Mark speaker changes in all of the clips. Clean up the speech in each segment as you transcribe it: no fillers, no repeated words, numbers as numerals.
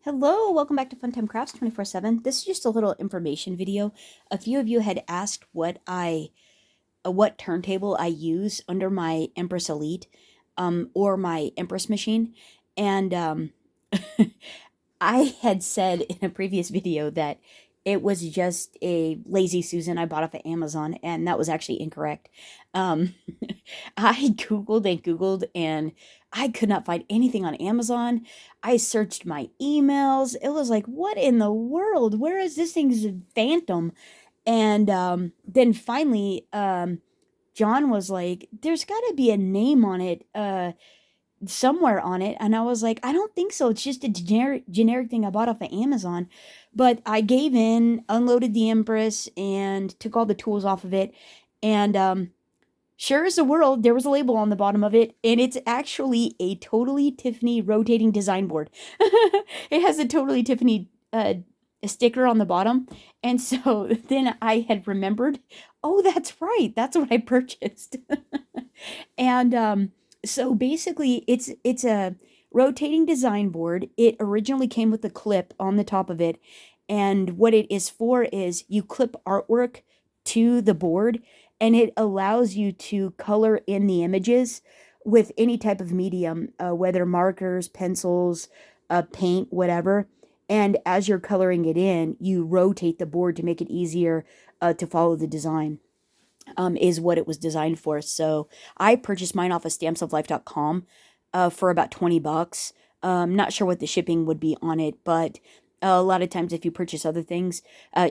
Speaker 1: Hello, welcome back to Funtime Crafts 24/7. This is just a little information video. A few of you had asked what turntable I use under my Empress Elite or my Empress machine. And I had said in a previous video that it was just a Lazy Susan I bought off of Amazon, and that was actually incorrect. Um, I Googled and Googled, and I could not find anything on Amazon. I searched my emails. It was like, what in the world? Where is this thing's phantom? And then finally, John was like, there's got to be a name on it. Somewhere on it, and I was like, I don't think so. It's just a generic thing I bought off of Amazon. But I gave in, unloaded the Empress, and took all the tools off of it. And sure as the world, there was a label on the bottom of it, and it's actually a Totally Tiffany rotating design board. It has a Totally Tiffany sticker on the bottom, and so then I had remembered, oh, that's right, that's what I purchased. And so basically it's a rotating design board. It originally came with a clip on the top of it, and what it is for is you clip artwork to the board, and it allows you to color in the images with any type of medium, whether markers, pencils, paint, whatever. And as you're coloring it in, you rotate the board to make it easier to follow the design. Is what it was designed for. So I purchased mine off of stampsoflife.com for about $20. Not sure what the shipping would be on it, but a lot of times if you purchase other things,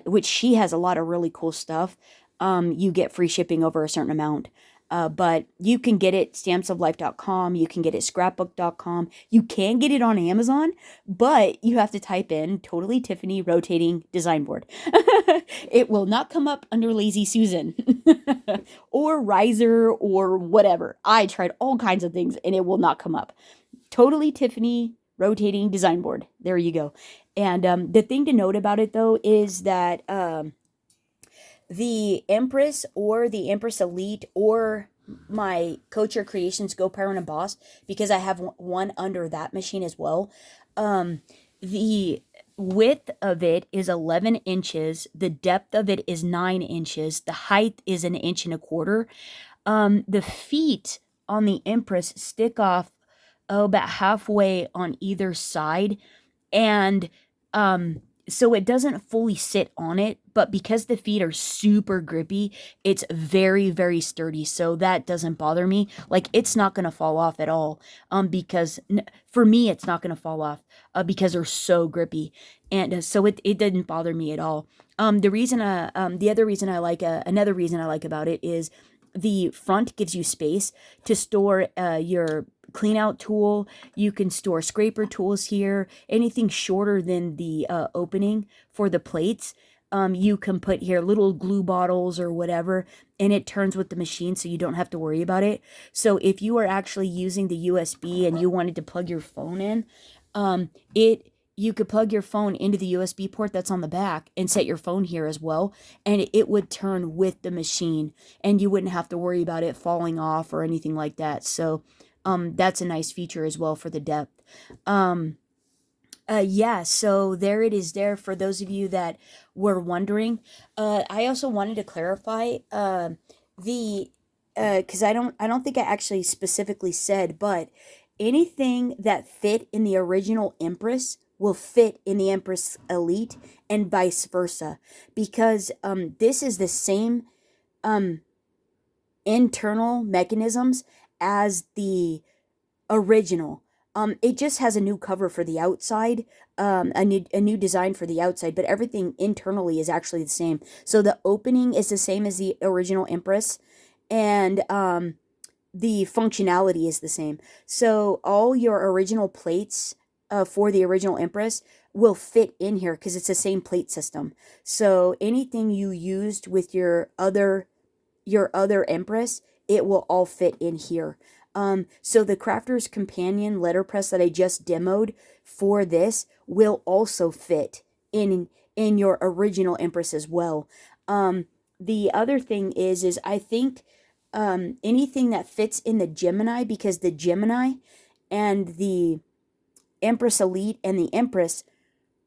Speaker 1: which she has a lot of really cool stuff, you get free shipping over a certain amount. But you can get it stampsoflife.com, you can get it scrapbook.com, you can get it on Amazon, but you have to type in Totally Tiffany rotating design board. It will not come up under Lazy Susan or Riser or whatever. I tried all kinds of things and it will not come up. Totally Tiffany rotating design board. There you go. And the thing to note about it though is that the Empress or the Empress Elite or my Coach Creations Go Pyro and Boss, because I have one under that machine as well. The width of it is 11 inches. The depth of it is 9 inches. The height is 1.25 inches. The feet on the Empress stick off about halfway on either side. And so it doesn't fully sit on it, but because the feet are super grippy, it's very, very sturdy. So that doesn't bother me. Like, it's not going to fall off at all. Because for me, it's not going to fall off because they're so grippy. And so it didn't bother me at all. The other reason I like, another reason I like about it is the front gives you space to store your clean out tool. You can store scraper tools here. Anything shorter than the opening for the plates, you can put here little glue bottles or whatever, and it turns with the machine so you don't have to worry about it. So if you are actually using the USB and you wanted to plug your phone in, you could plug your phone into the USB port that's on the back and set your phone here as well, and it would turn with the machine, and you wouldn't have to worry about it falling off or anything like that. So that's a nice feature as well for the depth. Yeah, so there it is there for those of you that were wondering. I also wanted to clarify because I don't think I actually specifically said, but anything that fit in the original Empress will fit in the Empress Elite and vice versa, because this is the same um internal mechanisms as the original. It just has a new cover for the outside, a new design for the outside, but everything internally is actually the same. So the opening is the same as the original Empress, and the functionality is the same. So all your original plates for the original Empress will fit in here because it's the same plate system. So anything you used with your other Empress, it will all fit in here. So the Crafter's Companion letterpress that I just demoed for this will also fit in your original Empress as well. The other thing is I think anything that fits in the Gemini, because the Gemini and the Empress Elite and the Empress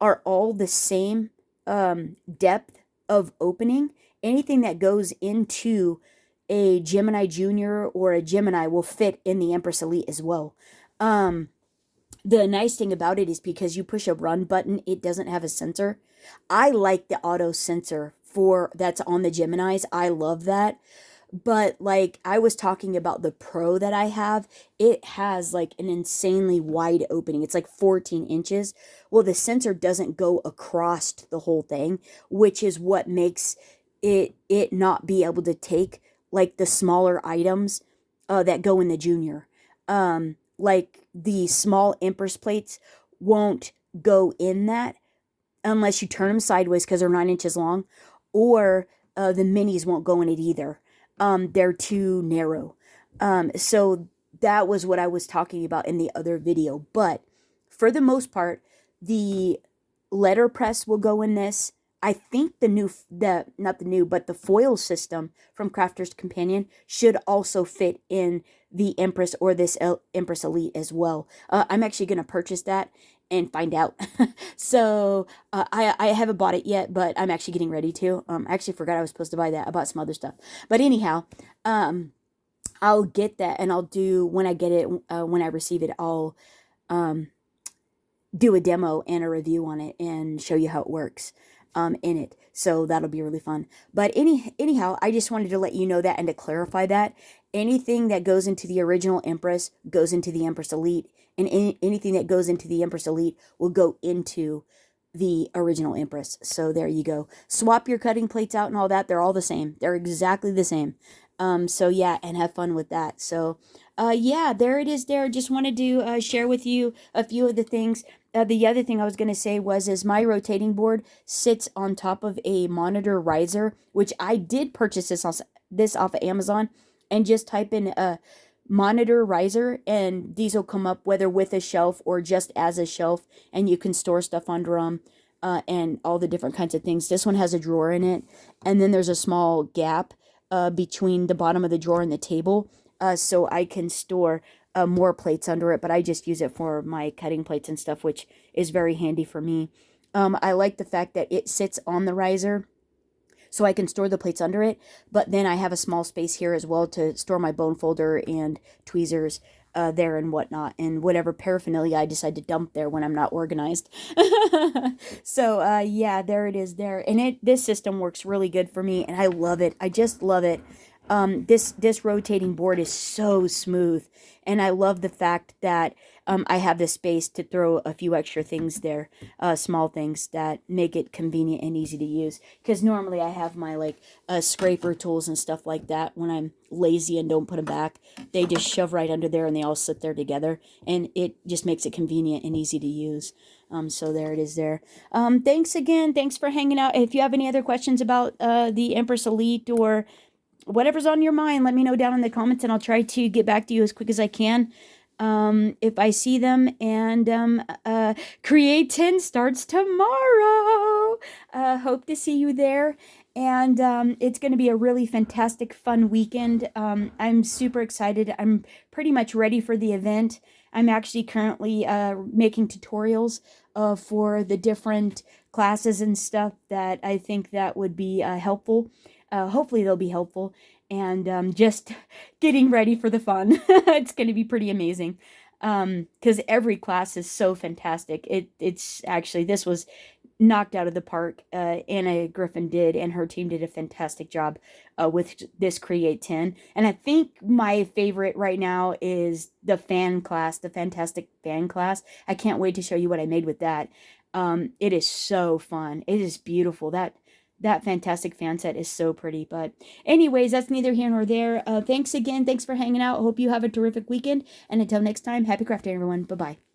Speaker 1: are all the same depth of opening. Anything that goes into a Gemini Junior or a Gemini will fit in the Empress Elite as well. The nice thing about it is because you push a run button, it doesn't have a sensor. I like the auto sensor for that's on the Geminis. I love that. But like I was talking about the Pro that I have, it has like an insanely wide opening. It's like 14 inches. Well, the sensor doesn't go across the whole thing, which is what makes it not be able to take like the smaller items that go in the Junior. Like the small Empress plates won't go in that unless you turn them sideways because they're 9 inches long, or the minis won't go in it either. They're too narrow. So that was what I was talking about in the other video. But for the most part, the letterpress will go in this. I think not the new, but the foil system from Crafter's Companion should also fit in the Empress or this Empress Elite as well. I'm actually going to purchase that and find out. So I haven't bought it yet, but I'm actually getting ready to. I actually forgot I was supposed to buy that. I bought some other stuff. But anyhow, I'll get that, and I'll do, when I get it, when I receive it, I'll do a demo and a review on it and show you how it works in it. So that'll be really fun. But anyhow, I just wanted to let you know that and to clarify that anything that goes into the original Empress goes into the Empress Elite, and anything that goes into the Empress Elite will go into the original Empress. So there you go. Swap your cutting plates out and all that. They're all the same. They're exactly the same. So yeah, and have fun with that. So yeah, there it is there. Just wanted to share with you a few of the things. The other thing I was going to say is my rotating board sits on top of a monitor riser, which I did purchase this off of Amazon, and just type in a monitor riser, and these will come up whether with a shelf or just as a shelf, and you can store stuff under them and all the different kinds of things. This one has a drawer in it, and then there's a small gap between the bottom of the drawer and the table, so I can store more plates under it, but I just use it for my cutting plates and stuff, which is very handy for me. I like the fact that it sits on the riser, so I can store the plates under it, but then I have a small space here as well to store my bone folder and tweezers there and whatnot, and whatever paraphernalia I decide to dump there when I'm not organized. So yeah, there it is there, and this system works really good for me, and I love it. I just love it. This rotating board is so smooth, and I love the fact that I have the space to throw a few extra things there, small things that make it convenient and easy to use. Because normally I have my like scraper tools and stuff like that. When I'm lazy and don't put them back, they just shove right under there and they all sit there together, and it just makes it convenient and easy to use. So there it is there. Thanks again. Thanks for hanging out. If you have any other questions about the Empress Elite or whatever's on your mind, let me know down in the comments, and I'll try to get back to you as quick as I can if I see them. And Create 10 starts tomorrow. Hope to see you there, and it's going to be a really fantastic, fun weekend. I'm super excited. I'm pretty much ready for the event. I'm actually currently making tutorials for the different classes and stuff that I think that would be helpful. Hopefully they'll be helpful, and just getting ready for the fun. It's going to be pretty amazing, because every class is so fantastic. It's actually, this was knocked out of the park. Anna Griffin did, and her team did a fantastic job with this Create 10. And I think my favorite right now is the fan class, the fantastic fan class. I can't wait to show you what I made with that. It is so fun. It is beautiful. That fantastic fan set is so pretty. But anyways, that's neither here nor there. Thanks again. Thanks for hanging out. I hope you have a terrific weekend. And until next time, happy crafting, everyone. Bye-bye.